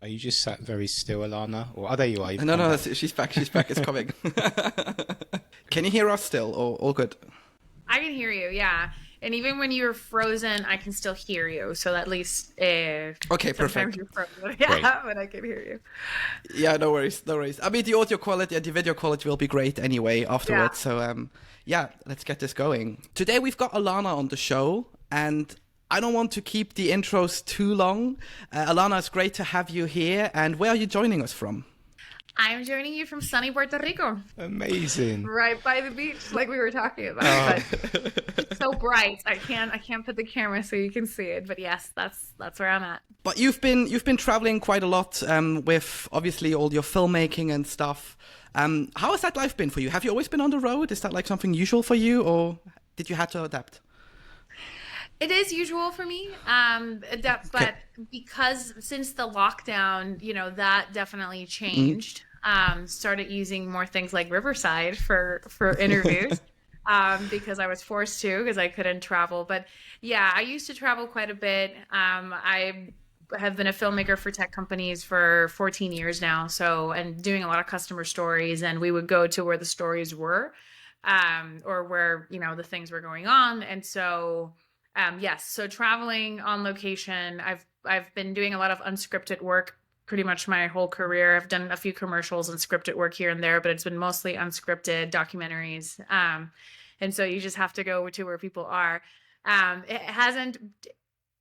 Are you just sat very still, Alana? Or there you are. You've No, come no, back. she's back. She's back. It's coming. Can you hear us still? All good? I can hear you, yeah. And even when you're frozen, I can still hear you. So at least Okay, sometimes perfect. you're frozen. Great. Yeah, but I can hear you. Yeah, no worries, no worries. I mean, the audio quality and the video quality will be great anyway Yeah. afterwards. So, yeah, let's get this going. Today we've got Alana on the show, and I don't want to keep the intros too long. Alana, it's great to have you here. And where are you joining us from? I'm joining you from sunny Puerto Rico, Amazing. right by the beach, like we were talking about. Oh, But it's so bright. I can't put the camera so you can see it. But yes, that's where I'm at. But you've been traveling quite a lot with obviously all your filmmaking and stuff. How has that life been for you? Have you always been on the road? Is that like something usual for you, or did you have to adapt? It is usual for me, Okay. but because since the lockdown, that definitely changed. Started using more things like Riverside for interviews, because I was forced to because I couldn't travel. But yeah, I used to travel quite a bit. I have been a filmmaker for tech companies for 14 years now, so and doing a lot of customer stories, and we would go to where the stories were, or where the things were going on, and so. Yes, so traveling on location, I've been doing a lot of unscripted work pretty much my whole career. I've done a few commercials and scripted work here and there, but it's been mostly unscripted documentaries. And so you just have to go to where people are. It hasn't,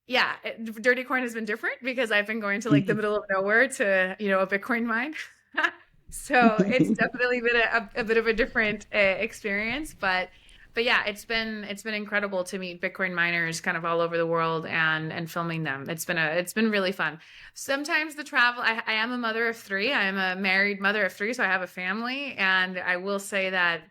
yeah, Dirty Coin has been different because I've been going to like the middle of nowhere to, a Bitcoin mine. So it's definitely been a bit of a different experience, but yeah, it's been incredible to meet Bitcoin miners kind of all over the world and filming them. It's been really fun. Sometimes the travel, I am a mother of three. I am a married mother of three, so I have a family, and I will say that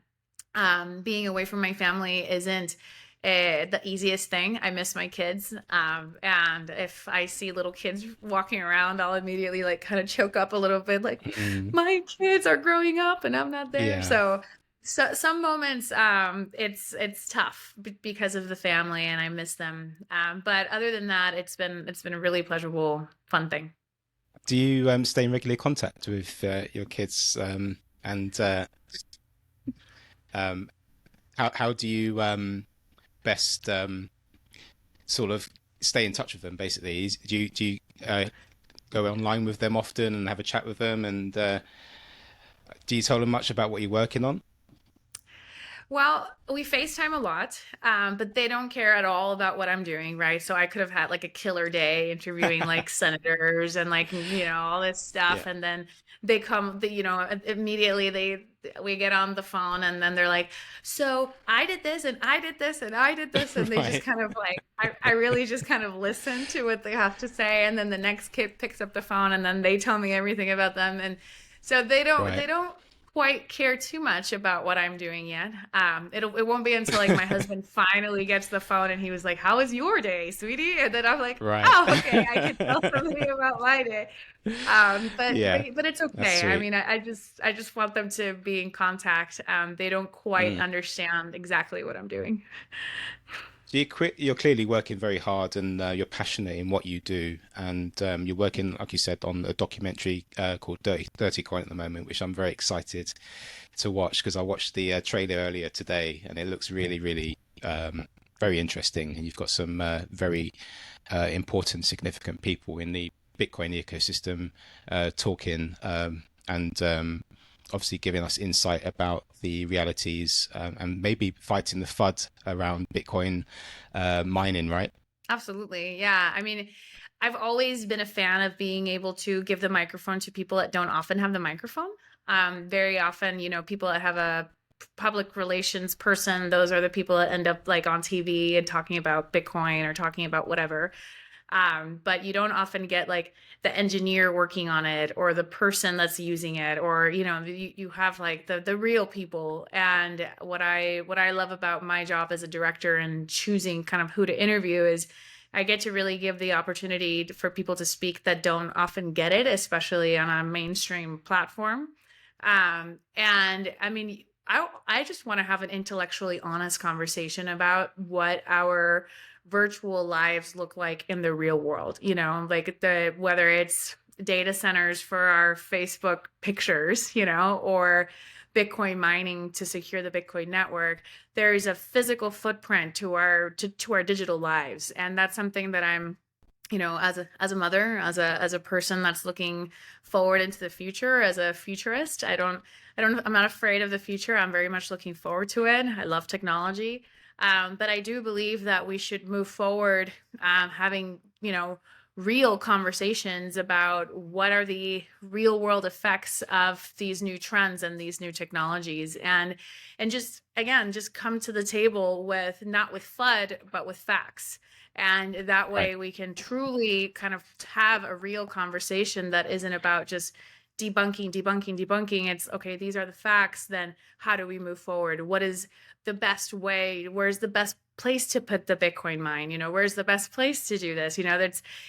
being away from my family isn't the easiest thing. I miss my kids. And if I see little kids walking around, I'll immediately like kind of choke up a little bit, like mm, my kids are growing up and I'm not there. yeah. So some moments, it's tough because of the family and I miss them. But other than that, it's been a really pleasurable, fun thing. Do you stay in regular contact with your kids? And um, how do you best sort of stay in touch with them? Basically, do you go online with them often and have a chat with them? And do you tell them much about what you're working on? Well, we FaceTime a lot, but they don't care at all about what I'm doing, right? So I could have had like a killer day interviewing like senators and like, all this Yeah. stuff. And then they come, immediately we get on the phone and then they're like, so I did this and I did this and I did this. And they just Right. kind of like, I really just kind of listen to what they have to say. And then the next kid picks up the phone and then they tell me everything about them. And so they Right. don't quite care too much about what I'm doing yet. It won't be until like my husband finally gets the phone and he was like, "How was your day, sweetie?" And then I'm like, Right. "Oh, okay, I can tell somebody about my day." Yeah. But it's That's okay. I sweet. mean, I just want them to be in contact. They don't quite Mm. understand exactly what I'm doing. So you're clearly working very hard and you're passionate in what you do. And you're working, like you said, on a documentary called Dirty Coin at the moment, which I'm very excited to watch because I watched the trailer earlier today and it looks really, really very interesting. And you've got some very important, significant people in the Bitcoin ecosystem talking and obviously giving us insight about the realities and maybe fighting the FUD around Bitcoin mining, right? Absolutely. Yeah. I mean, I've always been a fan of being able to give the microphone to people that don't often have the microphone. Very often, people that have a public relations person, those are the people that end up like on TV and talking about Bitcoin or talking about whatever. But you don't often get like the engineer working on it or the person that's using it, or you have like the real people. And what I love about my job as a director and choosing kind of who to interview is I get to really give the opportunity for people to speak that don't often get it, especially on a mainstream platform. And I mean, I just want to have an intellectually honest conversation about what our virtual lives look like in the real world, like whether it's data centers for our Facebook pictures, or Bitcoin mining to secure the Bitcoin network. There is a physical footprint to our digital lives, and that's something that I'm, as a mother, as a person that's looking forward into the future, as a futurist. I'm not afraid of the future. I'm very much looking forward to it. I love technology. But I do believe that we should move forward, having, real conversations about what are the real world effects of these new trends and these new technologies, and just, again, just come to the table with, not with FUD, but with facts. And that way we can truly kind of have a real conversation that isn't about just debunking. It's, okay, these are the facts. Then how do we move forward? What is the best way? Where's the best place to put the Bitcoin mine? Where's the best place to do this?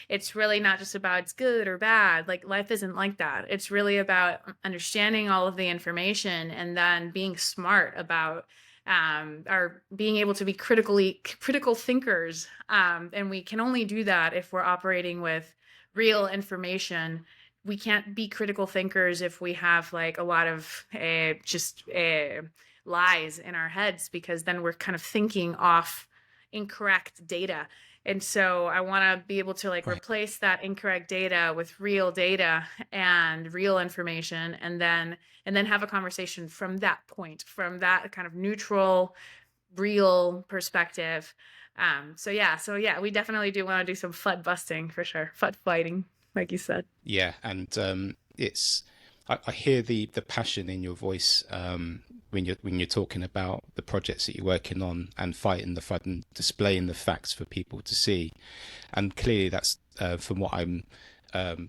It's really not just about it's good or bad. Like, life isn't like that. It's really about understanding all of the information and then being smart about are being able to be critical thinkers. And we can only do that if we're operating with real information. We can't be critical thinkers if we have like a lot of lies in our heads, because then we're kind of thinking off incorrect data. And so I want to be able to replace that incorrect data with real data and real information, and then have a conversation from that point, from that kind of neutral, real perspective. So yeah, we definitely do want to do some FUD busting for sure, FUD fighting, like you said. Yeah, and I hear the passion in your voice when you're talking about the projects that you're working on and fighting the FUD and displaying the facts for people to see. And clearly, that's from what I'm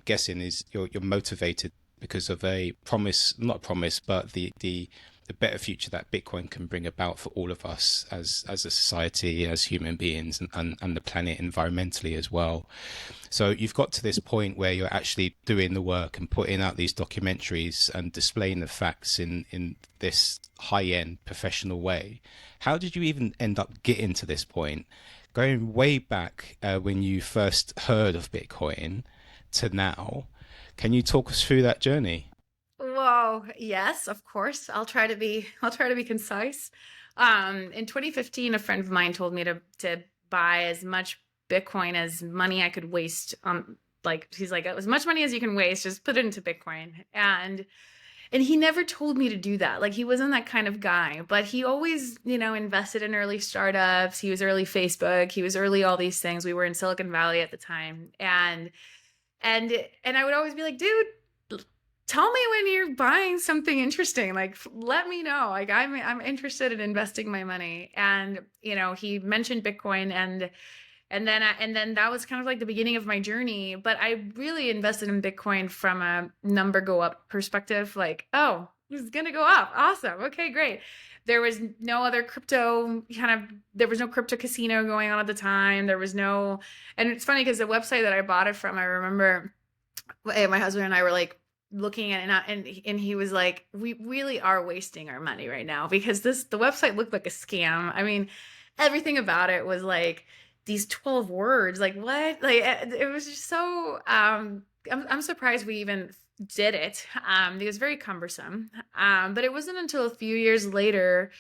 guessing is you're motivated because of a promise, not a promise, but the better future that Bitcoin can bring about for all of us as a society, as human beings, and the planet environmentally as well. So you've got to this point where you're actually doing the work and putting out these documentaries and displaying the facts in this high-end professional way. How did you even end up getting to this point? Going way back when you first heard of Bitcoin to now, can you talk us through that journey? Well, yes, of course. I'll try to be concise. In 2015, a friend of mine told me to buy as much Bitcoin as money I could waste. He's like, as much money as you can waste, just put it into Bitcoin. And he never told me to do that. Like, he wasn't that kind of guy, but he always, invested in early startups. He was early Facebook. He was early all these things. We were in Silicon Valley at the time. And I would always be like, dude, tell me when you're buying something interesting. Like, let me know. Like, I'm interested in investing my money. And he mentioned Bitcoin, and then that was kind of like the beginning of my journey. But I really invested in Bitcoin from a number go up perspective. Like, oh, it's gonna go up. Awesome. Okay, great. There was no other crypto there was no crypto casino going on at the time. There was no, and it's funny because the website that I bought it from, I remember my husband and I were like looking at it, and he was like, we really are wasting our money right now, because the website looked like a scam. I mean, everything about it was like these 12 words. Like, what? Like, it was just so I'm surprised we even did it. It was very cumbersome. But it wasn't until a few years later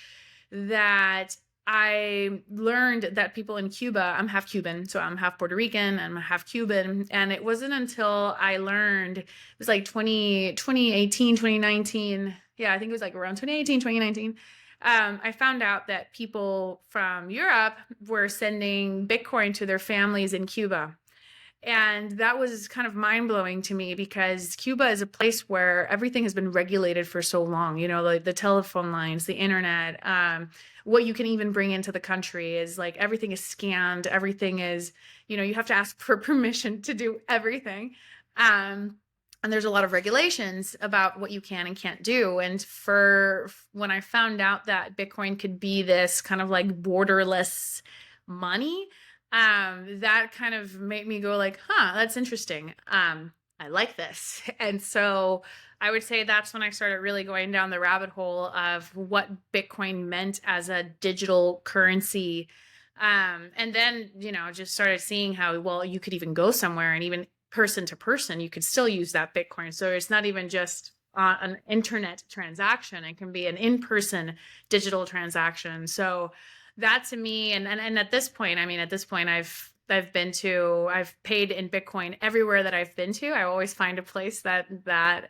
that I learned that people in Cuba, I'm half Cuban, so I'm half Puerto Rican, I'm half Cuban. And it wasn't until I learned, it was like 2018, 2019. Yeah, I think it was like around 2018, 2019. I found out that people from Europe were sending Bitcoin to their families in Cuba. And that was kind of mind-blowing to me, because Cuba is a place where everything has been regulated for so long. Like the telephone lines, the internet, what you can even bring into the country is like everything is scanned. Everything is, you have to ask for permission to do everything. And there's a lot of regulations about what you can and can't do. And when I found out that Bitcoin could be this kind of like borderless money, that kind of made me go like, that's interesting. I like this. And so I would say that's when I started really going down the rabbit hole of what Bitcoin meant as a digital currency. And then, just started seeing how, well, you could even go somewhere and even person to person, you could still use that Bitcoin. So it's not even just an internet transaction. It can be an in-person digital transaction. So that to me, and at this point, I mean, at this point, I've paid in Bitcoin everywhere that I've been to. I always find a place that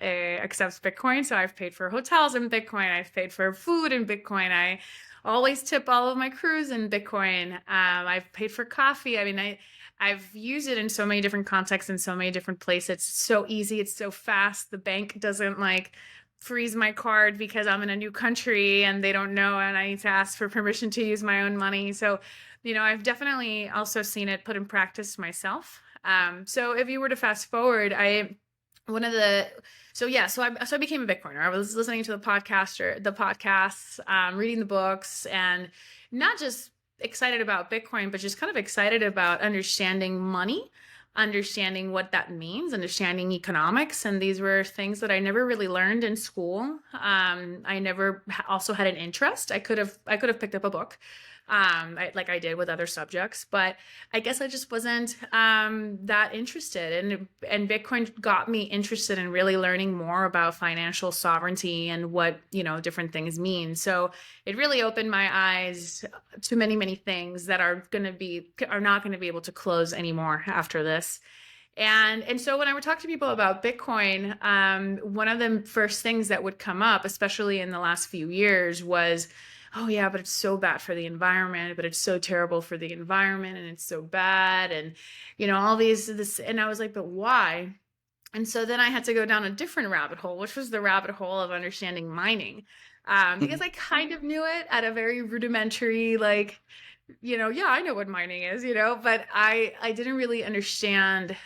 accepts Bitcoin. So I've paid for hotels in Bitcoin. I've paid for food in Bitcoin. I always tip all of my crews in Bitcoin. I've paid for coffee. I mean, I've used it in so many different contexts in so many different places. It's so easy. It's so fast. The bank doesn't like freeze my card because I'm in a new country and they don't know and I need to ask for permission to use my own money. So, I've definitely also seen it put in practice myself. So if you were to fast forward, so I became a Bitcoiner. I was listening to the podcasts, reading the books, and not just excited about Bitcoin, but just kind of excited about understanding money, understanding what that means, understanding economics. And these were things that I never really learned in school. I never also had an interest. I could have picked up a book, like I did with other subjects, but I guess I just wasn't that interested. And Bitcoin got me interested in really learning more about financial sovereignty and what, different things mean. So it really opened my eyes to many, many things that are not going to be able to close anymore after this. And so when I would talk to people about Bitcoin, one of the first things that would come up, especially in the last few years, was, oh yeah, but it's so bad for the environment, but it's so terrible for the environment, and it's so bad, and all this, and I was like, but why? And so then I had to go down a different rabbit hole, which was the rabbit hole of understanding mining, because I kind of knew it at a very rudimentary, like, yeah, I know what mining is, but I didn't really understand,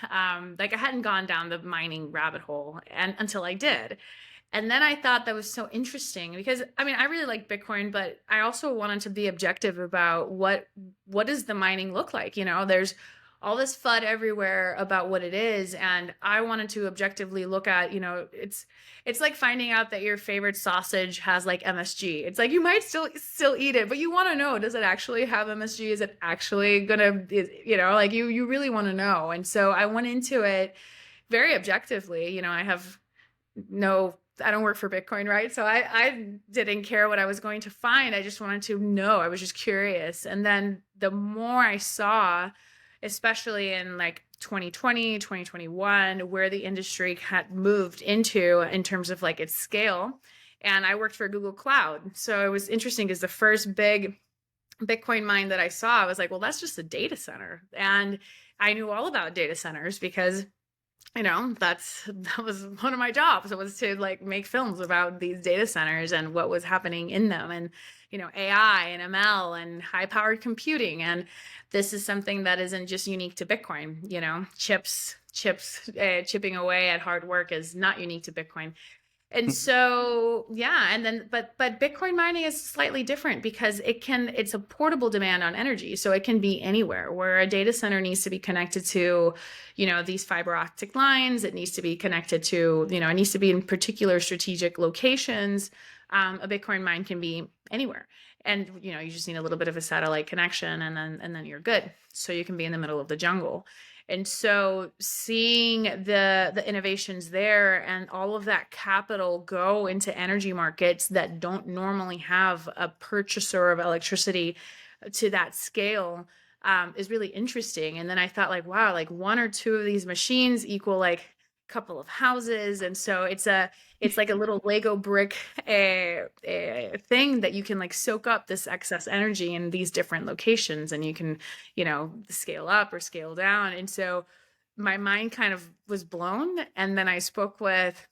like I hadn't gone down the mining rabbit hole until I did. And then I thought that was so interesting because, I mean, I really like Bitcoin, but I also wanted to be objective about what does the mining look like? There's all this FUD everywhere about what it is. And I wanted to objectively look at, it's like finding out that your favorite sausage has like MSG. It's like, you might still eat it, but you want to know, does it actually have MSG? Is it actually gonna, like you really want to know. And so I went into it very objectively. I don't work for Bitcoin, right? So I didn't care what I was going to find. I just wanted to know. I was just curious. And then the more I saw, especially in like 2020, 2021, where the industry had moved into in terms of like its scale. And I worked for Google Cloud. So it was interesting because the first big Bitcoin mine that I saw, I was like, well, that's just a data center. And I knew all about data centers because that was one of my jobs. It was to like make films about these data centers and what was happening in them, and AI and ML and high powered computing. And this is something that isn't just unique to Bitcoin. Chipping away at hard work is not unique to Bitcoin. And so, yeah, and then, but Bitcoin mining is slightly different because it's a portable demand on energy. So it can be anywhere, where a data center needs to be connected to, these fiber optic lines. It needs to be connected to, it needs to be in particular strategic locations. A Bitcoin mine can be anywhere. And, you just need a little bit of a satellite connection, and then you're good. So you can be in the middle of the jungle. And so seeing the innovations there and all of that capital go into energy markets that don't normally have a purchaser of electricity to that scale is really interesting. And then I thought, like, wow, like one or two of these machines equal like a couple of houses. And so it's like a little Lego brick thing that you can like soak up this excess energy in these different locations, and you can, scale up or scale down. And so my mind kind of was blown. And then I spoke with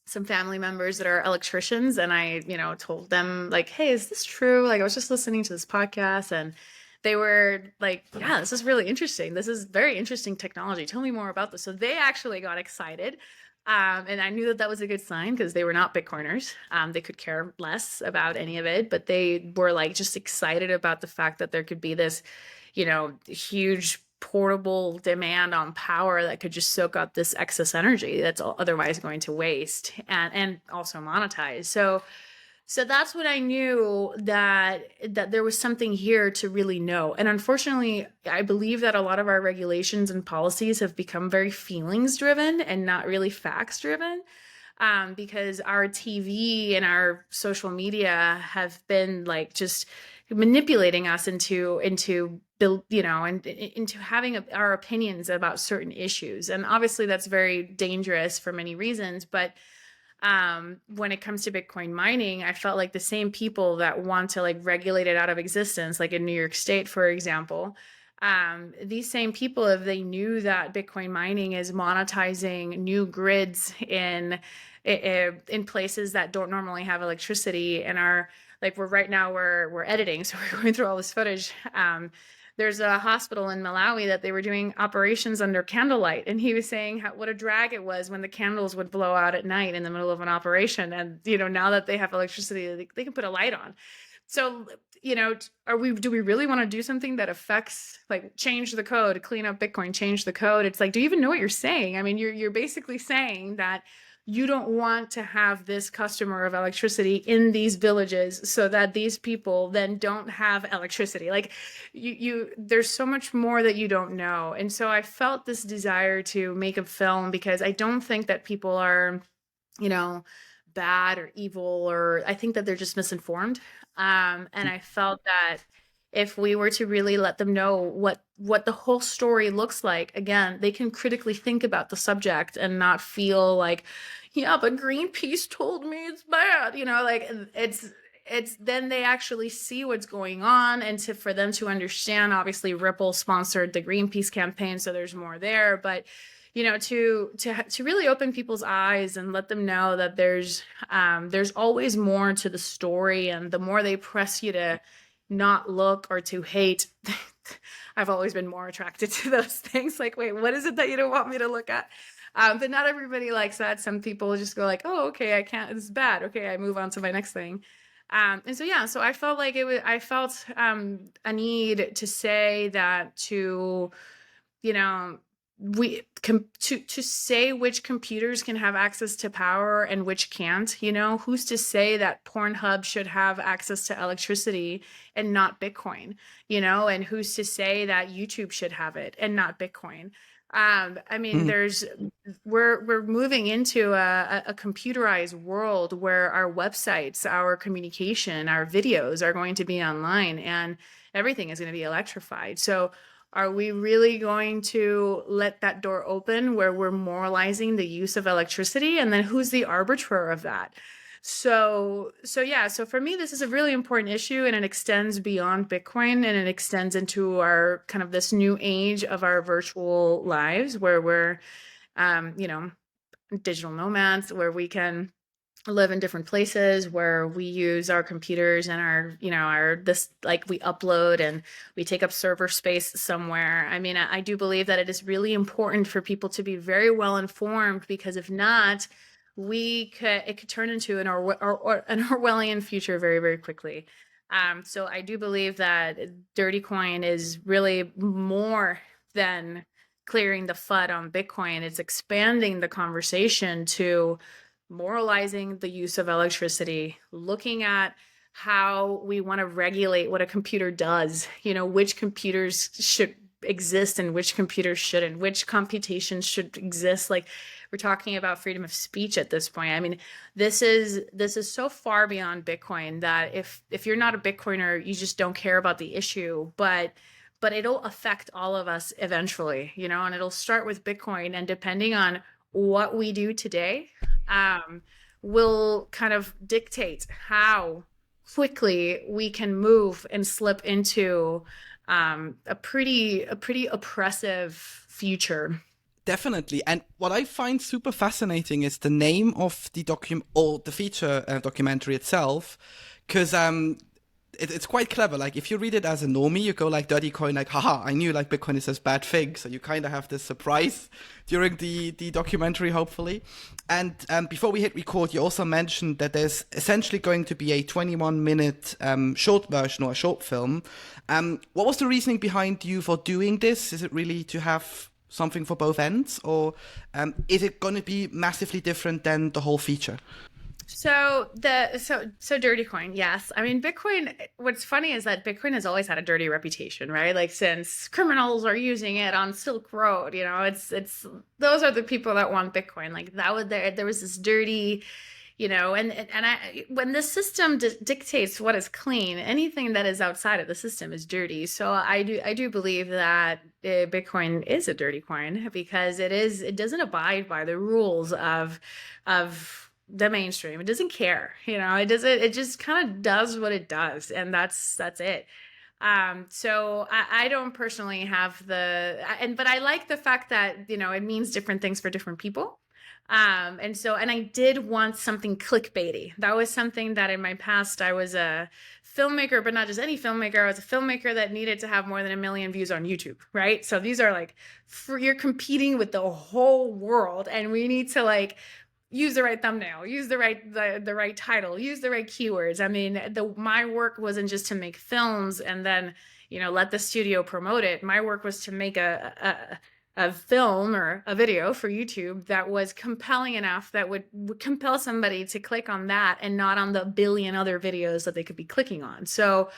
some family members that are electricians, and I, told them like, hey, is this true? Like, I was just listening to this podcast, and they were like, yeah, this is really interesting. This is very interesting technology. Tell me more about this. So they actually got excited. And I knew that was a good sign because they were not Bitcoiners. They could care less about any of it, but they were like just excited about the fact that there could be this, huge portable demand on power that could just soak up this excess energy that's otherwise going to waste and also monetize. So So that's when I knew that there was something here to really know. And unfortunately, I believe that a lot of our regulations and policies have become very feelings driven and not really facts driven. Because our TV and our social media have been like just manipulating us into build, and into having our opinions about certain issues. And obviously that's very dangerous for many reasons, but when it comes to Bitcoin mining, I felt like the same people that want to like regulate it out of existence, like in New York State, for example, these same people, if they knew that Bitcoin mining is monetizing new grids in places that don't normally have electricity and are like we're editing, so we're going through all this footage. There's a hospital in Malawi that they were doing operations under candlelight. And he was saying what a drag it was when the candles would blow out at night in the middle of an operation. And, now that they have electricity, they can put a light on. So, do we really want to do something that affects, like, change the code, clean up Bitcoin, change the code? It's like, do you even know what you're saying? I mean, you're basically saying that you don't want to have this customer of electricity in these villages so that these people then don't have electricity. Like there's so much more that you don't know. And so I felt this desire to make a film because I don't think that people are, bad or evil, or I think that they're just misinformed. And I felt that if we were to really let them know what the whole story looks like, again, they can critically think about the subject and not feel like, yeah, but Greenpeace told me it's bad, like it's then they actually see what's going on, and for them to understand. Obviously Ripple sponsored the Greenpeace campaign, so there's more there, but to really open people's eyes and let them know that there's always more to the story, and the more they press you to not look or to hate, I've always been more attracted to those things. Like, wait, what is it that you don't want me to look at? But not everybody likes that. Some people just go like, oh, okay, I can't, it's bad. Okay, I move on to my next thing. And so I felt like I felt a need to say that to say which computers can have access to power and which can't. Who's to say that Pornhub should have access to electricity and not Bitcoin, and who's to say that YouTube should have it and not Bitcoin? I mean, we're moving into a computerized world where our websites, our communication, our videos are going to be online, and everything is going to be electrified. So are we really going to let that door open where we're moralizing the use of electricity? And then who's the arbiter of that? So for me, this is a really important issue, and it extends beyond Bitcoin, and it extends into our kind of this new age of our virtual lives where we're, digital nomads, where we can live in different places, where we use our computers and we upload and we take up server space somewhere. I mean, I do believe that it is really important for people to be very well informed, because if not, it could turn into an Orwellian future very, very quickly. So I do believe that Dirty Coin is really more than clearing the FUD on Bitcoin. It's expanding the conversation to moralizing the use of electricity, looking at how we want to regulate what a computer does, which computers should exist and which computers shouldn't, which computations should exist. Like, we're talking about freedom of speech at this point. I mean, this is so far beyond Bitcoin that if you're not a Bitcoiner, you just don't care about the issue, but it'll affect all of us eventually, and it'll start with Bitcoin, and depending on what we do today, will kind of dictate how quickly we can move and slip into a pretty oppressive future. Definitely. And what I find super fascinating is the name of the feature documentary itself, because it's quite clever. Like, if you read it as a normie, you go like Dirty Coin, like, haha, I knew like Bitcoin is this bad thing. So you kind of have this surprise during the documentary, hopefully. And before we hit record, you also mentioned that there's essentially going to be a 21-minute short version or a short film. What was the reasoning behind you for doing this? Is it really to have something for both ends, or is it going to be massively different than the whole feature? So dirty coin, yes. I mean, Bitcoin, what's funny is that Bitcoin has always had a dirty reputation, right? Like since criminals are using it on Silk Road, it's those are the people that want Bitcoin. Like that was there was this dirty, and I when the system dictates what is clean, anything that is outside of the system is dirty. So I do believe that Bitcoin is a dirty coin because it doesn't abide by the rules of the mainstream. It doesn't care, it just kind of does what it does, and that's it. So I don't personally have but I like the fact that, it means different things for different people. And I did want something clickbaity. That was something that in my past I was a filmmaker, but not just any filmmaker. I was a filmmaker that needed to have more than 1 million views on YouTube, right? So these are like, you're competing with the whole world, and we need to like use the right thumbnail, use the right title, use the right keywords. I mean, my work wasn't just to make films and then, let the studio promote it. My work was to make a film or a video for YouTube that was compelling enough that would compel somebody to click on that and not on the billion other videos that they could be clicking on. So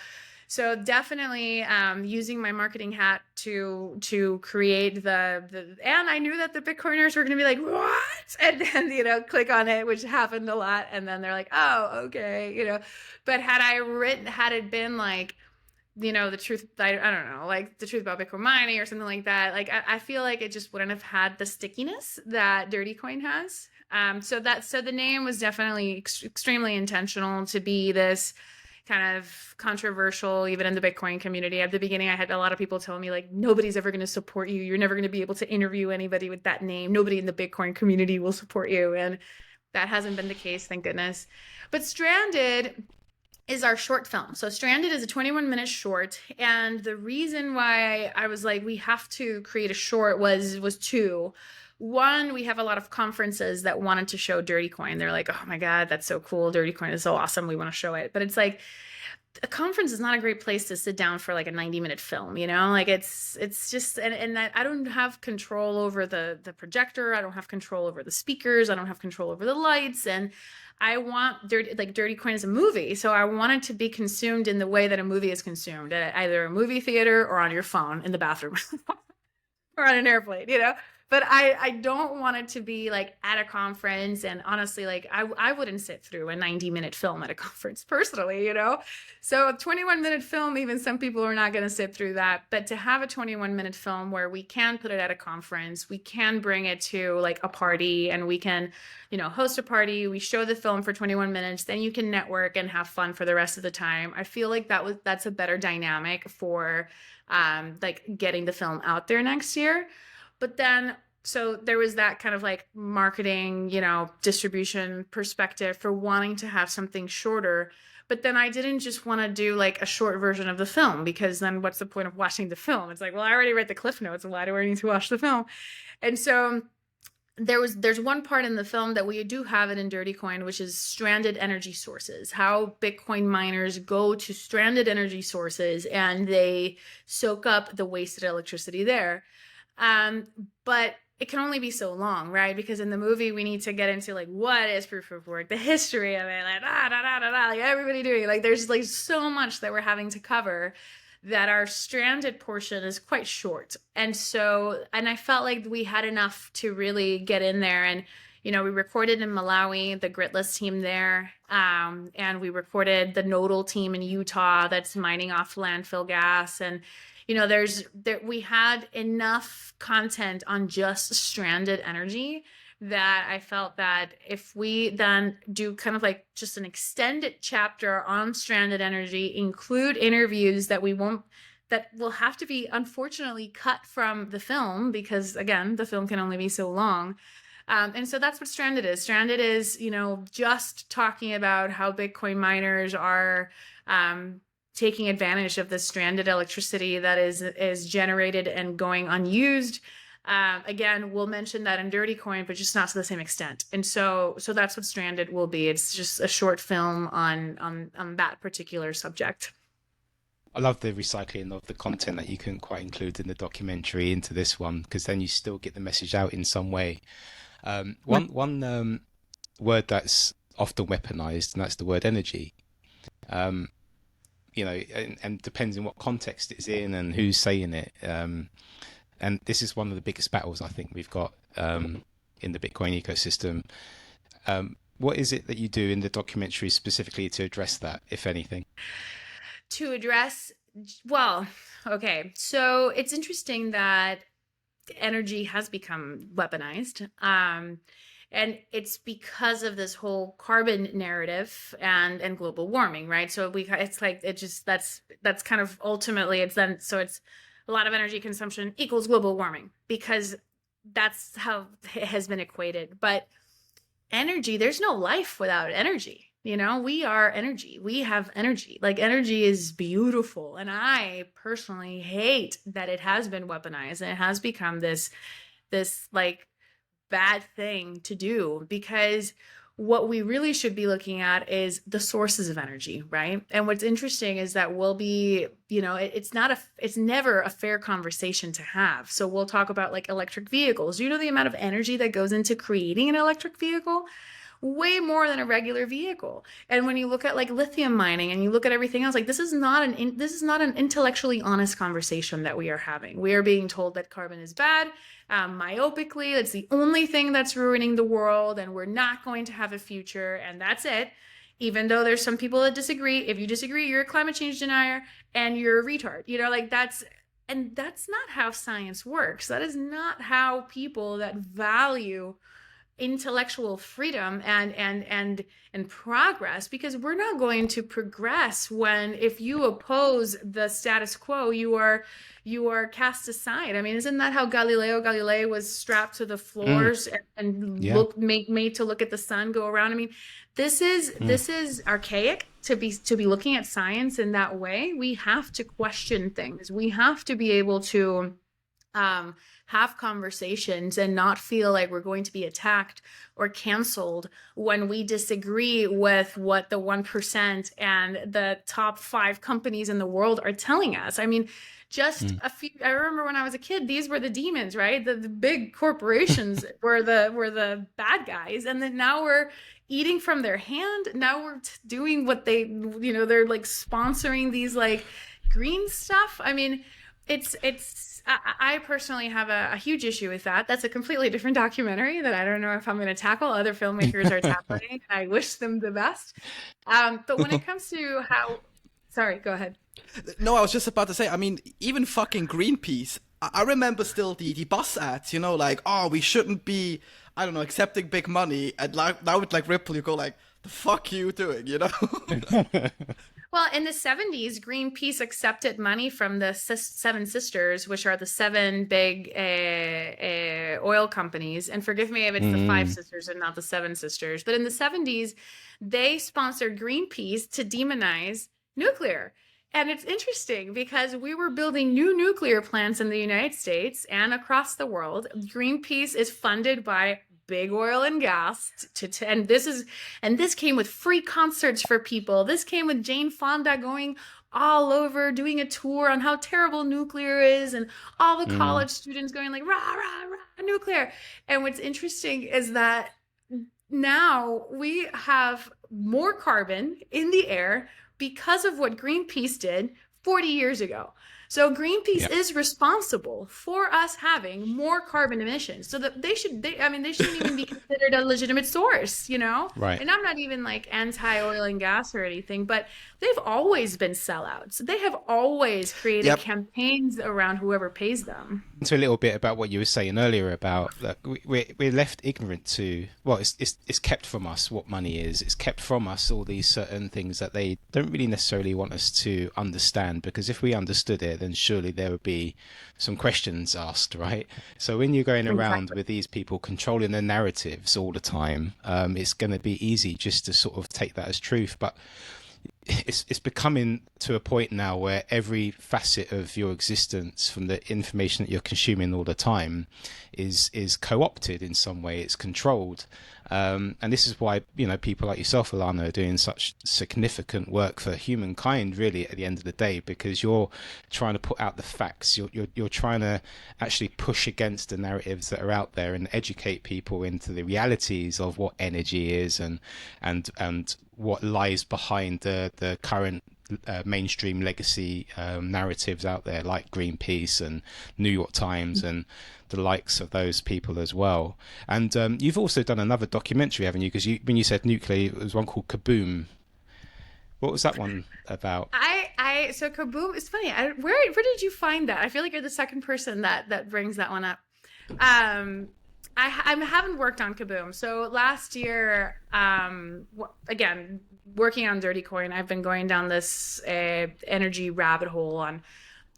definitely using my marketing hat to create and I knew that the Bitcoiners were going to be like, what? And then, click on it, which happened a lot. And then they're like, oh, okay, but had it been like, the truth, I don't know, like the truth about Bitcoin mining or something like that, like I feel like it just wouldn't have had the stickiness that Dirty Coin has. So the name was definitely extremely intentional to be this kind of controversial, even in the Bitcoin community. At the beginning, I had a lot of people telling me like, nobody's ever going to support you. You're never going to be able to interview anybody with that name. Nobody in the Bitcoin community will support you. And that hasn't been the case, thank goodness. But Stranded is our short film. So Stranded is a 21-minute short. And the reason why I was like, we have to create a short was two. One, we have a lot of conferences that wanted to show Dirty Coin. They're like, oh my God, that's so cool. Dirty Coin is so awesome. We want to show it. But it's like, a conference is not a great place to sit down for like a 90-minute film, like it's just, and I don't have control over the projector. I don't have control over the speakers. I don't have control over the lights. And I want Dirty Coin is a movie. So I want it to be consumed in the way that a movie is consumed, at either a movie theater or on your phone in the bathroom or on an airplane, But I don't want it to be like at a conference. And honestly, like I wouldn't sit through a 90-minute film at a conference personally, So a 21-minute film, even some people are not going to sit through that. But to have a 21-minute film where we can put it at a conference, we can bring it to like a party, and we can, host a party. We show the film for 21 minutes, then you can network and have fun for the rest of the time. I feel like that's a better dynamic for like getting the film out there next year. But then, so there was that kind of like marketing, distribution perspective for wanting to have something shorter. But then I didn't just want to do like a short version of the film, because then what's the point of watching the film? It's like, well, I already read the cliff notes. Why do I need to watch the film? And so there's one part in the film that we do have it in Dirty Coin, which is stranded energy sources, how Bitcoin miners go to stranded energy sources and they soak up the wasted electricity there. But it can only be so long, right? Because in the movie, we need to get into like, what is proof of work, the history of it, like, like everybody doing it. Like, there's like so much that we're having to cover that our stranded portion is quite short. And I felt like we had enough to really get in there. And, we recorded in Malawi, the Gritless team there. And we recorded the Nodal team in Utah that's mining off landfill gas. And, we had enough content on just stranded energy that I felt that if we then do kind of like just an extended chapter on stranded energy, include interviews that will have to be unfortunately cut from the film, because again, the film can only be so long. And so that's what Stranded is. Stranded is, just talking about how Bitcoin miners are, taking advantage of the stranded electricity that is generated and going unused. Again, we'll mention that in Dirty Coin, but just not to the same extent. And so that's what Stranded will be. It's just a short film on that particular subject. I love the recycling of the content that you couldn't quite include in the documentary into this one, because then you still get the message out in some way. One word that's often weaponized, and that's the word energy. Um, and depends on what context it's in and who's saying it. And this is one of the biggest battles I think we've got in the Bitcoin ecosystem. What is it that you do in the documentary specifically to address that, if anything? To address, well, okay. So it's interesting that energy has become weaponized. And it's because of this whole carbon narrative and global warming, right? So it's like, that's kind of ultimately it's a lot of energy consumption equals global warming, because that's how it has been equated. But energy, there's no life without energy. We are energy. We have energy. Like, energy is beautiful. And I personally hate that it has been weaponized and it has become this like bad thing to do, because what we really should be looking at is the sources of energy, right? And what's interesting is that we'll be, it's never a fair conversation to have. So we'll talk about like electric vehicles. The amount of energy that goes into creating an electric vehicle? Way more than a regular vehicle. And when you look at like lithium mining and you look at everything else, like this is not an intellectually honest conversation that we are having. We are being told that carbon is bad, myopically. It's the only thing that's ruining the world, and we're not going to have a future, and that's it. Even though there's some people that disagree. If you disagree, you're a climate change denier and you're a retard. That's not how science works. That is not how people that value intellectual freedom and progress, because we're not going to progress if you oppose the status quo, you are cast aside. I mean, isn't that how Galileo Galilei was strapped to the floors and Yeah. made to look at the sun go around? I mean, this is archaic to be looking at science in that way. We have to question things. We have to be able to have conversations and not feel like we're going to be attacked or canceled when we disagree with what the 1% and the top 5 companies in the world are telling us. I mean, I remember when I was a kid, these were the demons, right? The big corporations were the bad guys. And then now we're eating from their hand. Now we're doing what they're like sponsoring these like green stuff. I mean, I personally have a huge issue with that. That's a completely different documentary that I don't know if I'm going to tackle. Other filmmakers are tackling. I wish them the best. But when it comes to sorry, go ahead. No, I was just about to say, I mean, even fucking Greenpeace, I remember still the bus ads, like, oh, we shouldn't be, I don't know, accepting big money. And now with like Ripple, you go like, the fuck you doing, Well, in the 70s, Greenpeace accepted money from the Seven Sisters, which are the 7 big oil companies. And forgive me if it's the 5 sisters and not the 7 sisters. But in the 70s, they sponsored Greenpeace to demonize nuclear. And it's interesting because we were building new nuclear plants in the United States and across the world. Greenpeace is funded by big oil and gas and this came with free concerts for people. This came with Jane Fonda going all over doing a tour on how terrible nuclear is, and all the college students going like rah rah rah nuclear. And what's interesting is that now we have more carbon in the air because of what Greenpeace did 40 years ago. So Greenpeace is responsible for us having more carbon emissions. So that they shouldn't even be considered a legitimate source, Right. And I'm not even like anti-oil and gas or anything, but they've always been sellouts. They have always created campaigns around whoever pays them. To a little bit about what you were saying earlier about that we're left ignorant to, well, it's kept from us what money is. It's kept from us all these certain things that they don't really necessarily want us to understand, because if we understood it, then surely there would be some questions asked, right? So when you're going around with these people controlling the narratives all the time, it's going to be easy just to sort of take that as truth. But it's becoming to a point now where every facet of your existence, from the information that you're consuming all the time, is co-opted in some way. It's controlled, And this is why, people like yourself, Alana, are doing such significant work for humankind, really, at the end of the day, because you're trying to put out the facts. You're trying to actually push against the narratives that are out there and educate people into the realities of what energy is and what lies behind the current mainstream legacy narratives out there, like Greenpeace and New York Times and the likes of those people as well. And you've also done another documentary, haven't you? Because when you said nuclear, it was one called Kaboom. What was that one about? So Kaboom, it's funny. Where did you find that? I feel like you're the second person that brings that one up. I haven't worked on Kaboom. So last year, again, working on Dirty Coin, I've been going down this energy rabbit hole on.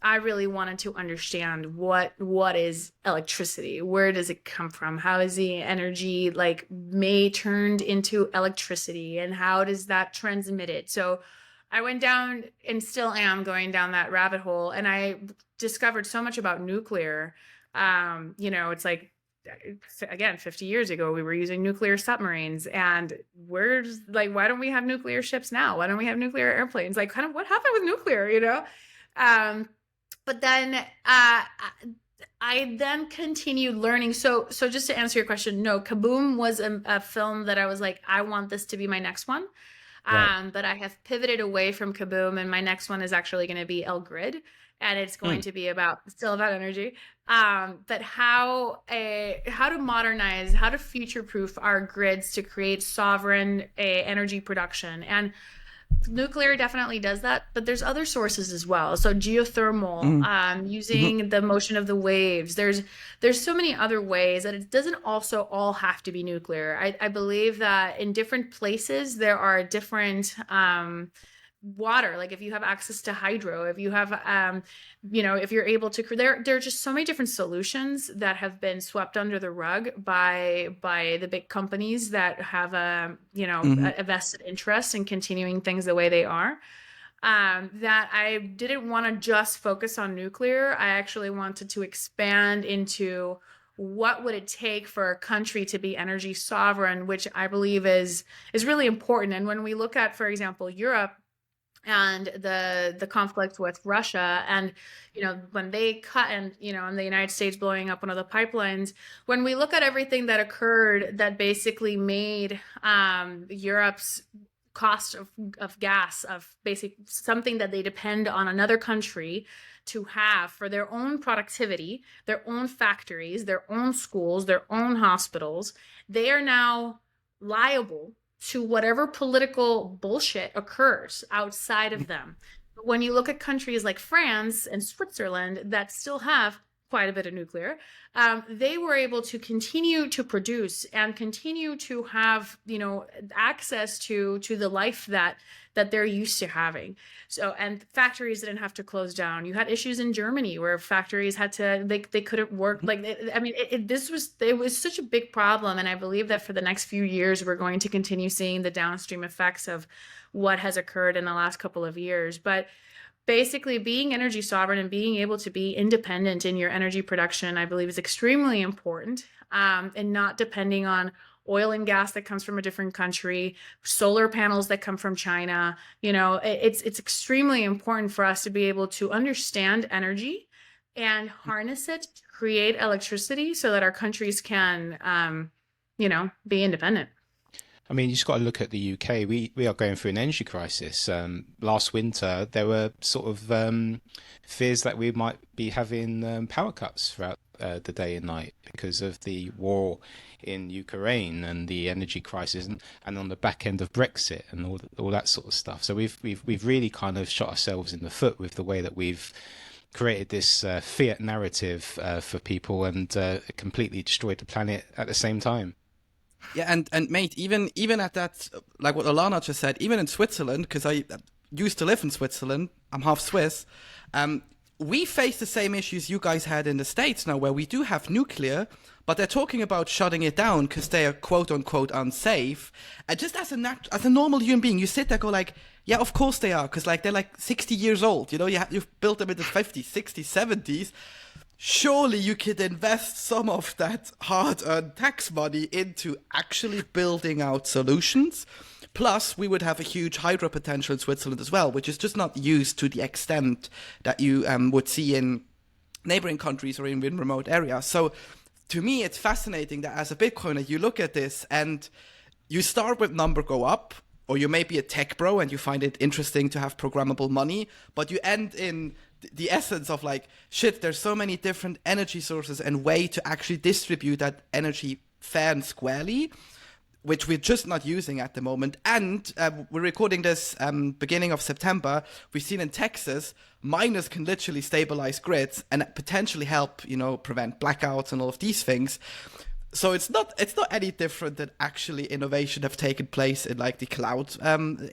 I really wanted to understand what is electricity? Where does it come from? How is the energy turned into electricity, and how does that transmit it? So I went down and still am going down that rabbit hole, and I discovered so much about nuclear. It's like, again, 50 years ago, we were using nuclear submarines, and why don't we have nuclear ships now? Why don't we have nuclear airplanes? Like, kind of what happened with nuclear, But then I then continued learning. So just to answer your question, no, Kaboom was a film that I was like, I want this to be my next one. Right. But I have pivoted away from Kaboom, and my next one is actually going to be El Grid, and it's going to be still about energy. But how to modernize, how to future-proof our grids to create sovereign energy production. And nuclear definitely does that, but there's other sources as well. So geothermal, using the motion of the waves. There's so many other ways that it doesn't also all have to be nuclear. I believe that in different places there are different water, like if you have access to hydro, if you have if you're able to, there are just so many different solutions that have been swept under the rug by the big companies that have a vested interest in continuing things the way they are, that I didn't want to just focus on nuclear. I actually wanted to expand into what would it take for a country to be energy sovereign, which I believe is really important. And when we look at, for example, Europe and the conflict with Russia, and when they cut, and and the United States blowing up one of the pipelines, when we look at everything that occurred that basically made Europe's cost of gas, of something that they depend on another country to have for their own productivity, their own factories, their own schools, their own hospitals, they are now liable to whatever political bullshit occurs outside of them. But when you look at countries like France and Switzerland that still have quite a bit of nuclear, they were able to continue to produce and continue to have, access to the life that they're used to having. So, and factories didn't have to close down. You had issues in Germany where factories had to, they couldn't work. It was such a big problem. And I believe that for the next few years, we're going to continue seeing the downstream effects of what has occurred in the last couple of years. But basically, being energy sovereign and being able to be independent in your energy production, I believe, is extremely important, and not depending on oil and gas that comes from a different country, solar panels that come from China. It's extremely important for us to be able to understand energy and harness it to create electricity so that our countries can, be independent. I mean, you just got to look at the UK. We are going through an energy crisis. Last winter, there were sort of fears that we might be having power cuts throughout the day and night because of the war in Ukraine and the energy crisis, and on the back end of Brexit and all that sort of stuff. So we've really kind of shot ourselves in the foot with the way that we've created this fiat narrative for people and completely destroyed the planet at the same time. Yeah, and mate, even at that, like what Alana just said, even in Switzerland, because I used to live in Switzerland, I'm half Swiss, we face the same issues you guys had in the States now, where we do have nuclear, but they're talking about shutting it down because they are quote unquote unsafe. And just as a normal human being, you sit there and go like, yeah, of course they are, because they're 60 years old, you've built them in the 50s, 60s, 70s. surely you could invest some of that hard-earned tax money into actually building out solutions. Plus, we would have a huge hydro potential in Switzerland as well, which is just not used to the extent that you would see in neighboring countries or in remote areas. So to me, it's fascinating that as a Bitcoiner, you look at this and you start with number go up, or you may be a tech bro and you find it interesting to have programmable money, but you end in the essence of like, shit, there's so many different energy sources and way to actually distribute that energy fair and squarely, which we're just not using at the moment. And we're recording this beginning of September. We've seen in Texas, miners can literally stabilize grids and potentially help, prevent blackouts and all of these things. So it's not any different than actually innovation have taken place in like the cloud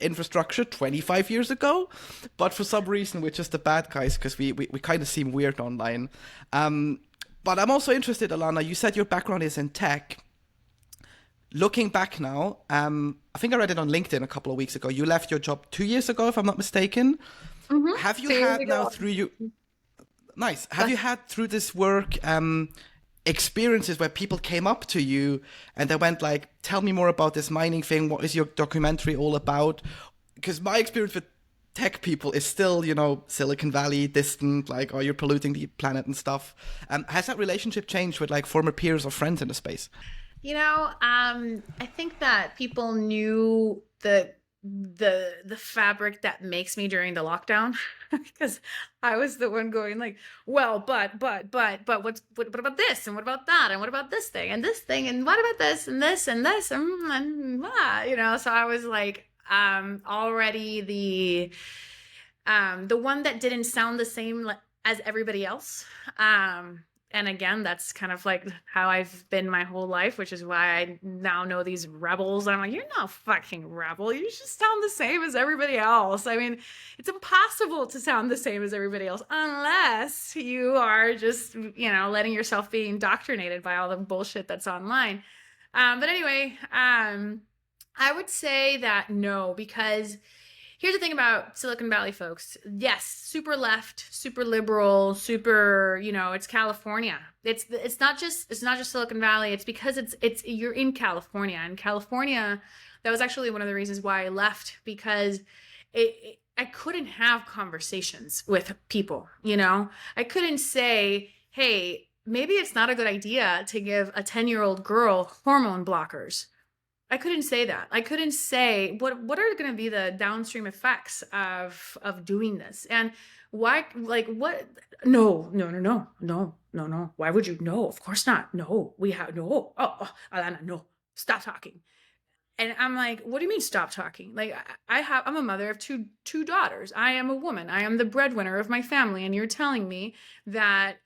infrastructure 25 years ago. But for some reason, we're just the bad guys because we kind of seem weird online. But I'm also interested, Alana, you said your background is in tech. Looking back now, I think I read it on LinkedIn a couple of weeks ago. You left your job 2 years ago, if I'm not mistaken. Mm-hmm. Have you had now through you? Nice. Have you had through this work experiences where people came up to you and they went like, "Tell me more about this mining thing. What is your documentary all about?" Because my experience with tech people is still, Silicon Valley, distant, like, oh, you're polluting the planet and stuff. Has that relationship changed with like former peers or friends in the space? I think that people knew the fabric that makes me during the lockdown because I was the one going like, well, but what about this and what about that and what about this thing and what about this and this and this and blah, so I was like already the one that didn't sound the same as everybody else. And again, that's kind of like how I've been my whole life, which is why I now know these rebels. I'm like, you're not a fucking rebel. You just sound the same as everybody else. I mean, it's impossible to sound the same as everybody else unless you are just, letting yourself be indoctrinated by all the bullshit that's online. But anyway, I would say that no, because here's the thing about Silicon Valley folks. Yes, super left, super liberal, super, it's California. It's not just Silicon Valley. It's because it's you're in California. And California, that was actually one of the reasons why I left, because I couldn't have conversations with people, I couldn't say, hey, maybe it's not a good idea to give a 10-year-old girl hormone blockers. I couldn't say that. I couldn't say what are going to be the downstream effects of doing this, and why, like, what? No. Why would you? No, of course not. No, we have no. Oh, Alana, no, stop talking. And I'm like, what do you mean stop talking? Like, I'm a mother of two daughters. I am a woman. I am the breadwinner of my family, and you're telling me that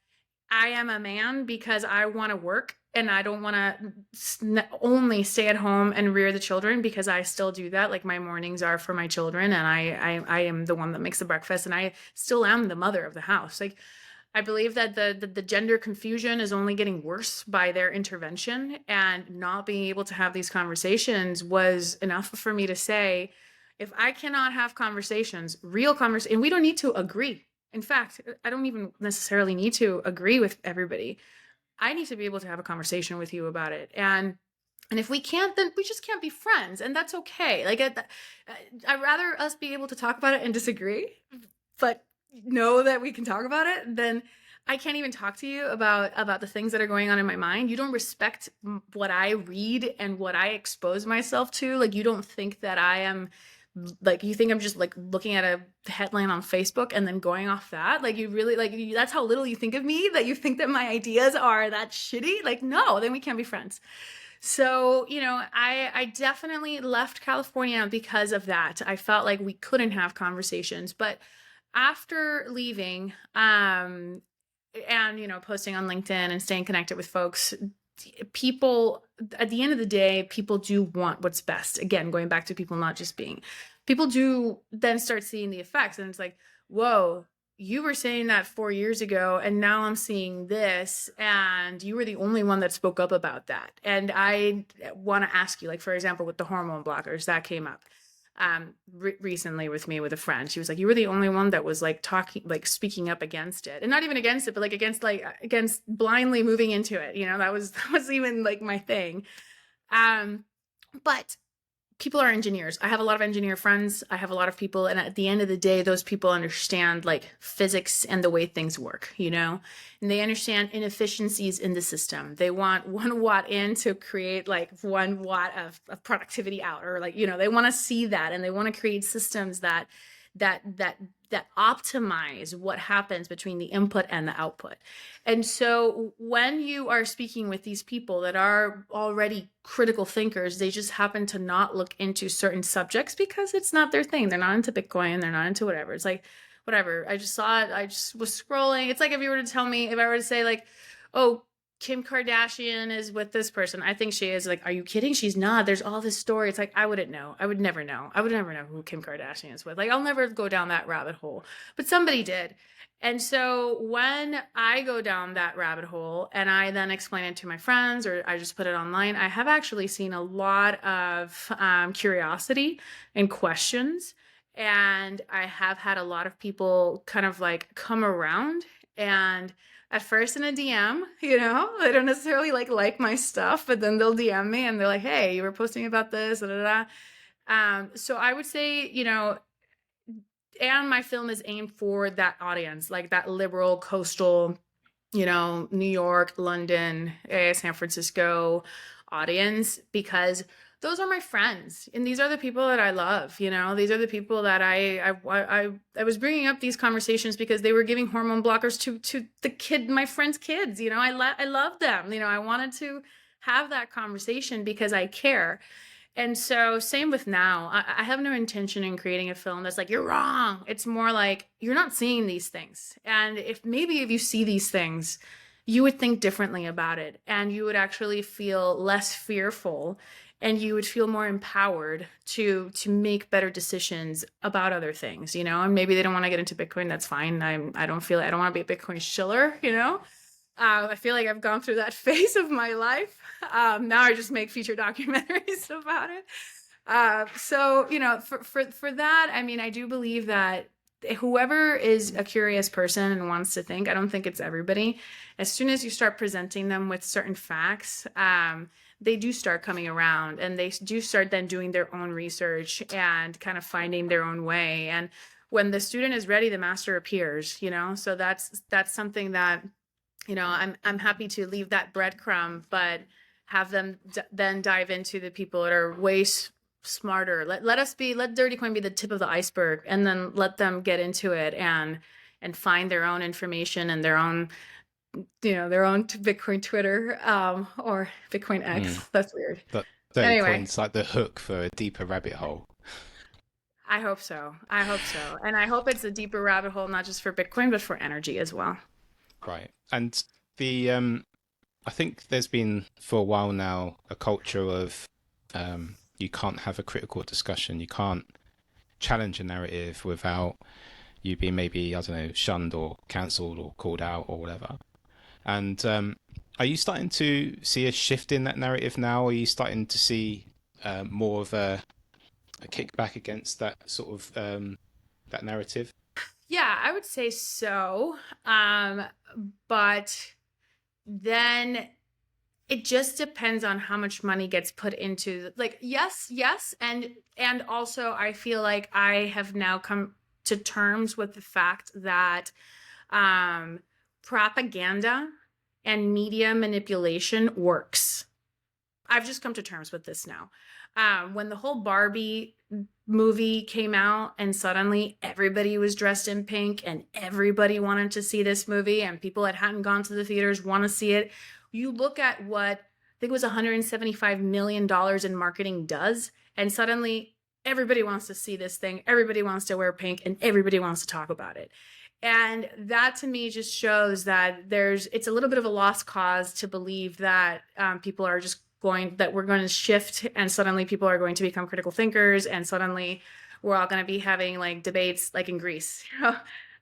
I am a man because I want to work and I don't want to only stay at home and rear the children, because I still do that. Like, my mornings are for my children, and I am the one that makes the breakfast, and I still am the mother of the house. Like, I believe that the gender confusion is only getting worse by their intervention, and not being able to have these conversations was enough for me to say, if I cannot have conversations, real conversations, and we don't need to agree. In fact, I don't even necessarily need to agree with everybody. I need to be able to have a conversation with you about it. And if we can't, then we just can't be friends. And that's okay. Like, I'd rather us be able to talk about it and disagree, but know that we can talk about it, than I can't even talk to you about the things that are going on in my mind. You don't respect what I read and what I expose myself to. Like, you don't think that I am, like, you think I'm just like looking at a headline on Facebook and then going off that. Like, you really, like, that's how little you think of me, that you think that my ideas are that shitty. Like, no, then we can't be friends. So, I definitely left California because of that. I felt like we couldn't have conversations. But after leaving, and, posting on LinkedIn and staying connected with folks, people, at the end of the day, people do want what's best. Again, going back to people not just being, people do then start seeing the effects, and it's like, whoa, you were saying that 4 years ago, and now I'm seeing this, and you were the only one that spoke up about that. And I want to ask you, like, for example, with the hormone blockers, that came up. recently with me with a friend. She was like, you were the only one that was like talking, like speaking up against it, and not even against it, but like against blindly moving into it. That was even like my thing. But people are engineers. I have a lot of engineer friends. I have a lot of people. And at the end of the day, those people understand like physics and the way things work, and they understand inefficiencies in the system. They want 1 watt in to create like 1 watt of productivity out, or like, they want to see that. And they want to create systems that optimize what happens between the input and the output. And so when you are speaking with these people that are already critical thinkers, they just happen to not look into certain subjects because it's not their thing. They're not into Bitcoin. They're not into whatever. It's like, whatever. I just saw it. I just was scrolling. It's like if you were to tell me, if I were to say like, oh, Kim Kardashian is with this person, I think she is. Like, are you kidding? She's not. There's all this story. It's like, I wouldn't know. I would never know. I would never know who Kim Kardashian is with. Like, I'll never go down that rabbit hole. But somebody did. And so when I go down that rabbit hole and I then explain it to my friends, or I just put it online, I have actually seen a lot of curiosity and questions. And I have had a lot of people kind of like come around, and at first in a DM, they don't necessarily like my stuff, but then they'll DM me and they're like, hey, you were posting about this, da, da, da. So I would say, and my film is aimed for that audience, like that liberal, coastal, New York, London, San Francisco audience, because those are my friends, and these are the people that I love. These are the people that I was bringing up these conversations because they were giving hormone blockers to my friends' kids. I love them. I wanted to have that conversation because I care. And so same with now. I have no intention in creating a film that's like, you're wrong. It's more like, you're not seeing these things. And if you see these things, you would think differently about it, and you would actually feel less fearful, and you would feel more empowered to make better decisions about other things, and maybe they don't want to get into Bitcoin. That's fine. I don't want to be a Bitcoin shiller, I feel like I've gone through that phase of my life. Now I just make feature documentaries about it. So, for that, I mean, I do believe that whoever is a curious person and wants to think, I don't think it's everybody. As soon as you start presenting them with certain facts, they do start coming around, and they do start then doing their own research and kind of finding their own way. And when the student is ready, the master appears, so that's something that, I'm happy to leave that breadcrumb, but have them then dive into the people that are way smarter. Let Dirty Coin be the tip of the iceberg, and then let them get into it and find their own information and their own Bitcoin Twitter, or Bitcoin X. That's weird. But Dirty Anyway. Coin's like the hook for a deeper rabbit hole. I hope so. And I hope it's a deeper rabbit hole, not just for Bitcoin, but for energy as well. Right. And I think there's been for a while now a culture of you can't have a critical discussion. You can't challenge a narrative without you being maybe, I don't know, shunned or cancelled or called out or whatever. And are you starting to see a shift in that narrative now? Are you starting to see more of a kickback against that sort of that narrative? Yeah, I would say so. But then it just depends on how much money gets put into, like, yes. And also I feel like I have now come to terms with the fact that propaganda and media manipulation works. I've just come to terms with this now. When the whole Barbie movie came out and suddenly everybody was dressed in pink and everybody wanted to see this movie, and people that hadn't gone to the theaters want to see it. You look at what I think it was $175 million in marketing does, and suddenly everybody wants to see this thing. Everybody wants to wear pink, and everybody wants to talk about it. And that to me just shows that it's a little bit of a lost cause to believe that people are just we're going to shift, and suddenly people are going to become critical thinkers, and suddenly we're all going to be having like debates like in Greece.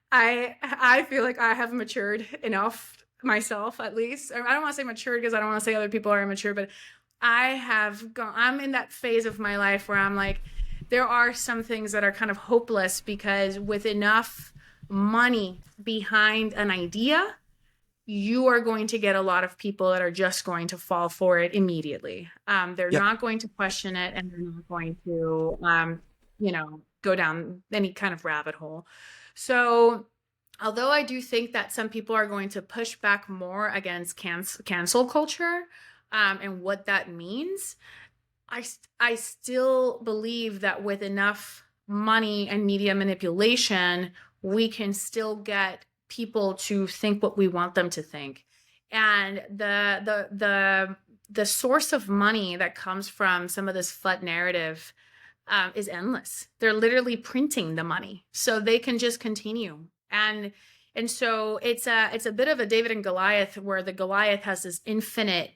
I feel like I have matured enough myself, at least. I don't want to say matured because I don't want to say other people are immature, but I'm in that phase of my life where I'm like, there are some things that are kind of hopeless because with enough money behind an idea, you are going to get a lot of people that are just going to fall for it immediately. They're Yep. not going to question it, and they're not going to, go down any kind of rabbit hole. So, although I do think that some people are going to push back more against cancel culture, and what that means, I still believe that with enough money and media manipulation, we can still get people to think what we want them to think. And the source of money that comes from some of this flood narrative is endless. They're literally printing the money so they can just continue. And so it's a bit of a David and Goliath, where the Goliath has this infinite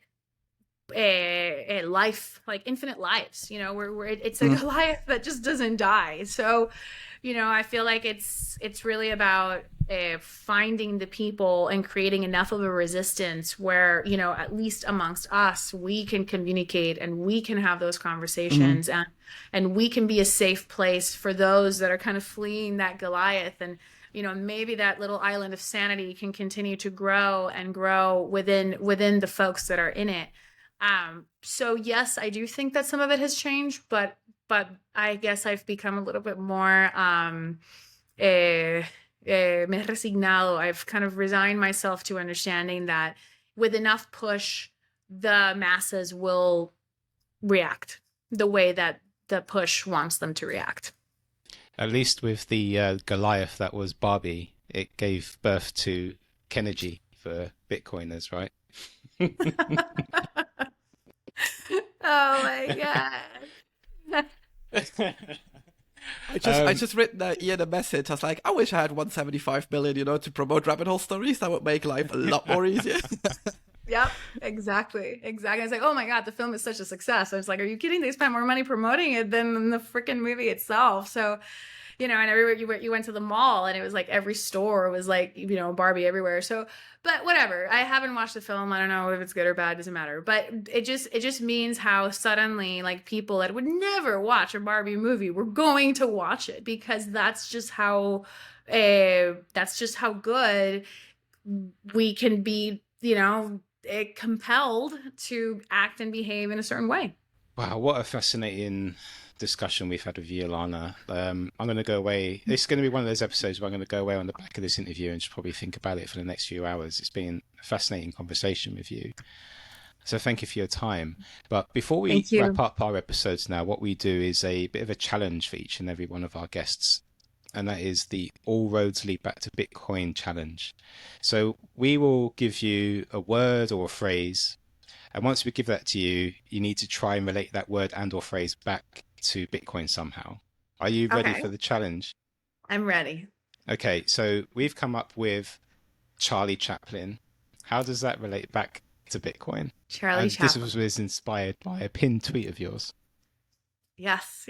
a life, like infinite lives, where it's a Goliath that just doesn't die. So, I feel like it's really about finding the people and creating enough of a resistance where, at least amongst us, we can communicate and we can have those conversations, and we can be a safe place for those that are kind of fleeing that Goliath. And maybe that little island of sanity can continue to grow and grow within the folks that are in it. So yes, I do think that some of it has changed, but I guess I've become a little bit more me resignado. I've kind of resigned myself to understanding that with enough push, the masses will react the way that the push wants them to react. At least with the Goliath that was Barbie, it gave birth to Kennedy for Bitcoiners, right? Oh my God. I just written Ian a message. I was like, I wish I had 175 million, to promote rabbit hole stories. That would make life a lot more easier. Yep, exactly. It's like, oh my God, the film is such a success. I was like, are you kidding? They spent more money promoting it than the freaking movie itself. So, and everywhere you went to the mall, and it was like every store was like, Barbie everywhere. So, but whatever. I haven't watched the film. I don't know if it's good or bad. Doesn't matter. But it just means how suddenly, like, people that would never watch a Barbie movie were going to watch it, because that's just how good we can be, compelled to act and behave in a certain way. Wow, what a fascinating discussion we've had with you, Alana. I'm going to go away. This is going to be one of those episodes where I'm going to go away on the back of this interview and just probably think about it for the next few hours. It's been a fascinating conversation with you. So thank you for your time. But before we wrap up our episodes now, what we do is a bit of a challenge for each and every one of our guests. And that is the All Roads Lead Back to Bitcoin challenge. So we will give you a word or a phrase. And once we give that to you, you need to try and relate that word and or phrase back to Bitcoin somehow. Are you ready for the challenge? I'm ready. Okay, so we've come up with Charlie Chaplin. How does that relate back to Bitcoin? Chaplin. This was inspired by a pinned tweet of yours. Yes.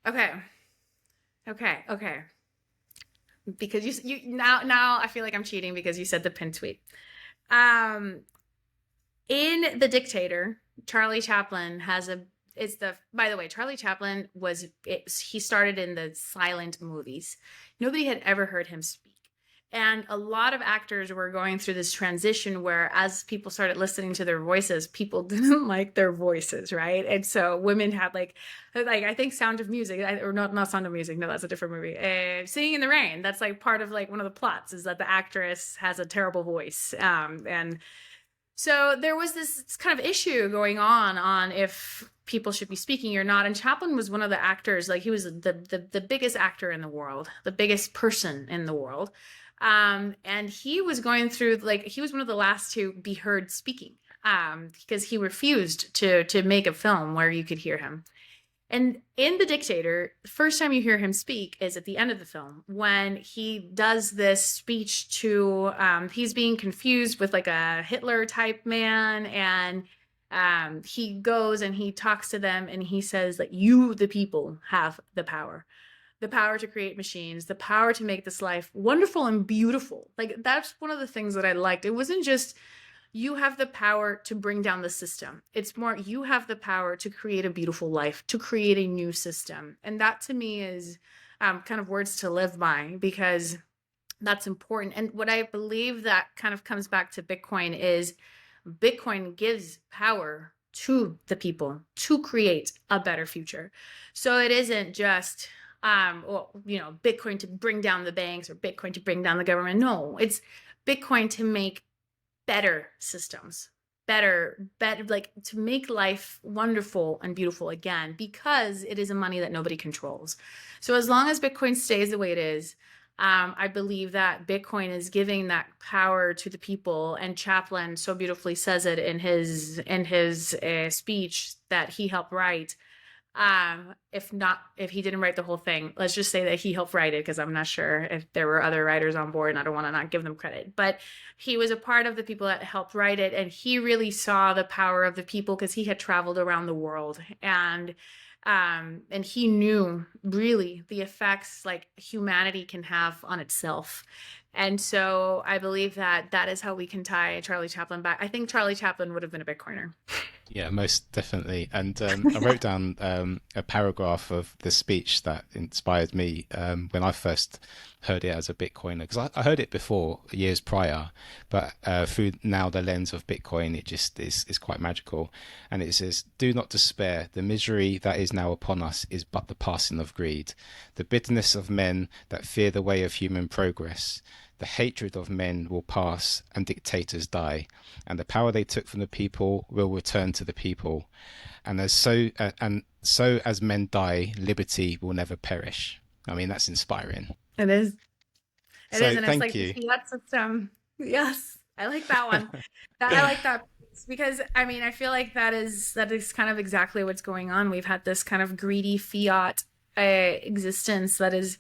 Okay. Because you now I feel like I'm cheating because you said the pinned tweet. In The Dictator, Charlie Chaplin by the way, Charlie Chaplin he started in the silent movies. Nobody had ever heard him speak. And a lot of actors were going through this transition where, as people started listening to their voices, people didn't like their voices, right? And so women had like I think Sound of Music, or not Sound of Music, no, that's a different movie. Singing in the Rain, that's like part of like one of the plots, is that the actress has a terrible voice, and so there was this kind of issue going on if people should be speaking or not. And Chaplin was one of the actors, like he was the biggest actor in the world, the biggest person in the world. And he was going through, like, he was one of the last to be heard speaking, because he refused to make a film where you could hear him. And in The Dictator, the first time you hear him speak is at the end of the film, when he does this speech to, he's being confused with like a Hitler type man. And he goes and he talks to them and he says that you, the people, have the power to create machines, the power to make this life wonderful and beautiful. Like, that's one of the things that I liked. It wasn't just you have the power to bring down the system. It's more, you have the power to create a beautiful life, to create a new system. And that to me is kind of words to live by, because that's important. And what I believe that kind of comes back to Bitcoin is Bitcoin gives power to the people to create a better future. So it isn't just, Bitcoin to bring down the banks or Bitcoin to bring down the government. No, it's Bitcoin to make better systems, better, like to make life wonderful and beautiful again, because it is a money that nobody controls. So as long as Bitcoin stays the way it is, I believe that Bitcoin is giving that power to the people, and Chaplin so beautifully says it in his speech that he helped write. If he didn't write the whole thing, let's just say that he helped write it, because I'm not sure if there were other writers on board, and I don't want to not give them credit, but he was a part of the people that helped write it, and he really saw the power of the people because he had traveled around the world, and he knew really the effects like humanity can have on itself. And so I believe that that is how we can tie Charlie Chaplin back. I think Charlie Chaplin would have been a Bitcoiner. Yeah, most definitely. And I wrote down a paragraph of the speech that inspired me when I first heard it as a Bitcoiner, because I heard it before years prior, but through now the lens of Bitcoin, it just is quite magical. And it says, "Do not despair. The misery that is now upon us is but the passing of greed. The bitterness of men that fear the way of human progress. The hatred of men will pass and dictators die, and the power they took from the people will return to the people. And so as men die, liberty will never perish." I mean, that's inspiring. It is. It is, and it's Thank like you. the fiat system. Yes, I like that one. I like that because I mean I feel like that is kind of exactly what's going on. We've had this kind of greedy fiat existence that is,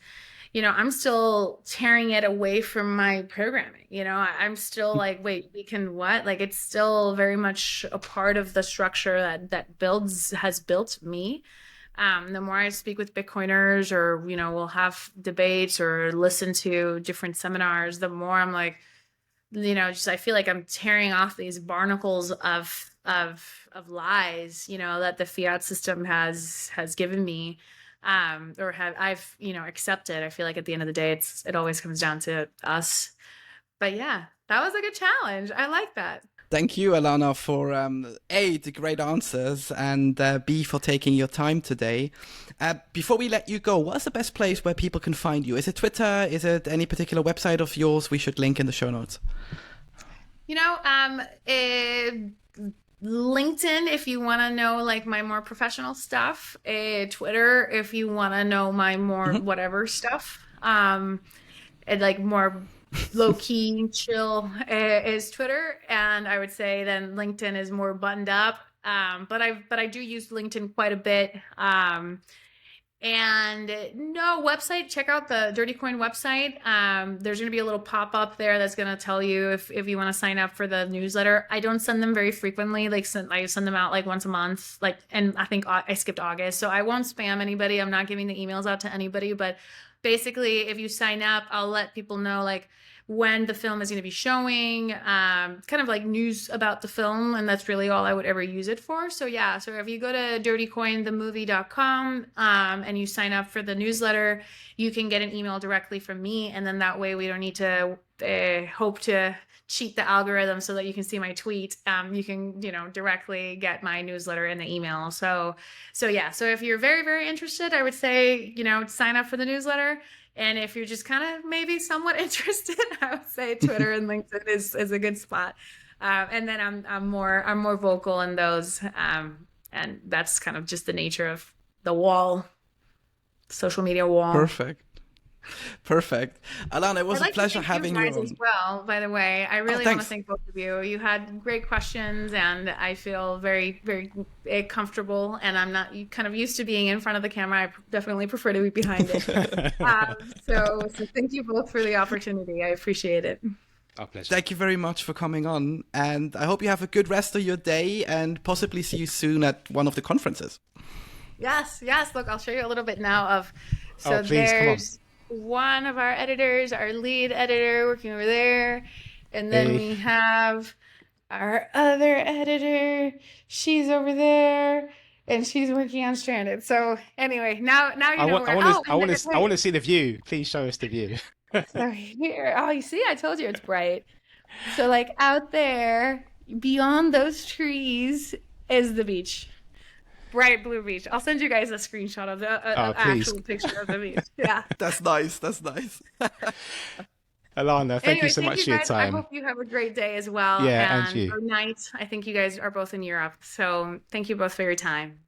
I'm still tearing it away from my programming. I'm still like, wait, we can what? Like, it's still very much a part of the structure that has built me. The more I speak with Bitcoiners, or, we'll have debates or listen to different seminars, the more I'm like, I feel like I'm tearing off these barnacles of lies, that the fiat system has given me. Or I've accepted. I feel like at the end of the day, it always comes down to us. But yeah, that was a good challenge. I like that. Thank you, Alana, for A, the great answers, and B, for taking your time today. Before we let you go, what's the best place where people can find you? Is it Twitter? Is it any particular website of yours we should link in the show notes? LinkedIn, if you want to know like my more professional stuff. Twitter, if you want to know my more whatever stuff. And like more low key, chill is Twitter, and I would say then LinkedIn is more buttoned up. But I do use LinkedIn quite a bit. And no website, check out the Dirty Coin website. There's going to be a little pop-up there that's going to tell you if you want to sign up for the newsletter. I don't send them very frequently. I send them out like once a month, and I think I skipped August. So I won't spam anybody. I'm not giving the emails out to anybody, but basically if you sign up, I'll let people know like when the film is going to be showing, kind of like news about the film, and that's really all I would ever use it for. So yeah, so if you go to dirtycointhemovie.com and you sign up for the newsletter, you can get an email directly from me, and then that way we don't need to hope to cheat the algorithm so that you can see my tweet. You can directly get my newsletter in the email. So yeah, so if you're very, very interested, I would say sign up for the newsletter. And if you're just kind of maybe somewhat interested, I would say Twitter and LinkedIn is a good spot. And then I'm more vocal in those, and that's kind of just the nature of the wall, social media wall. Perfect. Alana, it was a pleasure having you on. As well, by the way, I really want to thank both of you. You had great questions, and I feel very, very comfortable. And I'm not kind of used to being in front of the camera. I definitely prefer to be behind it. So thank you both for the opportunity. I appreciate it. Our pleasure. Thank you very much for coming on, and I hope you have a good rest of your day, and possibly see you soon at one of the conferences. Yes. Look, I'll show you a little bit now of. So please, there's one of our editors, our lead editor, working over there, and then we have our other editor, she's over there, and she's working on Stranded. So anyway, now you I know want, I where. want Oh, to, I and want there's to, I want to see the view. Please show us the view. so here. Oh, you see, I told you it's bright. So like out there, beyond those trees, is the beach. Bright blue beach. I'll send you guys a screenshot of the Oh, please, actual picture of the beach. Yeah. That's nice. That's nice. Alana, thank you Anyway, so thank much you for your guys. I time. hope you have a great day as well Yeah, and and you. or night. I think you guys are both in Europe. So thank you both for your time.